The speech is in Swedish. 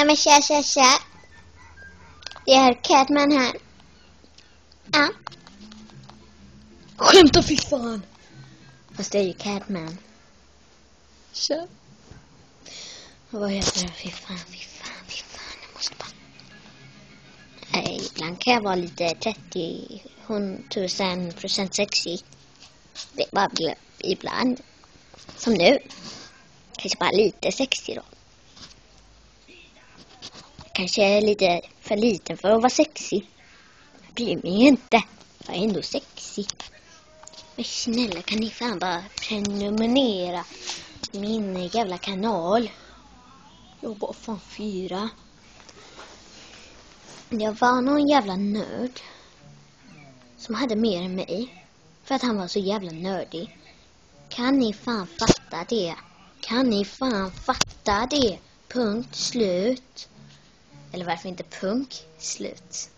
Nej men tja. Det är Catman här. Ja. Skämta fy fan. Fast det är ju Catman. Tja. Vad heter det? Fy fan. Jag måste bara... Nej, ibland kan jag vara lite 30,000% sexy. Det är bara ibland. Som nu. Kanske bara lite sexy då. Kanske är lite för liten för att vara sexy. Jag bryr mig inte. Jag är ändå sexy. Men snälla, kan ni fan bara prenumerera min jävla kanal? Jag bara fan 4. Jag var någon jävla nörd som hade mer än mig. För att han var så jävla nördig. Kan ni fan fatta det? Punkt slut. Eller varför inte punkt slut?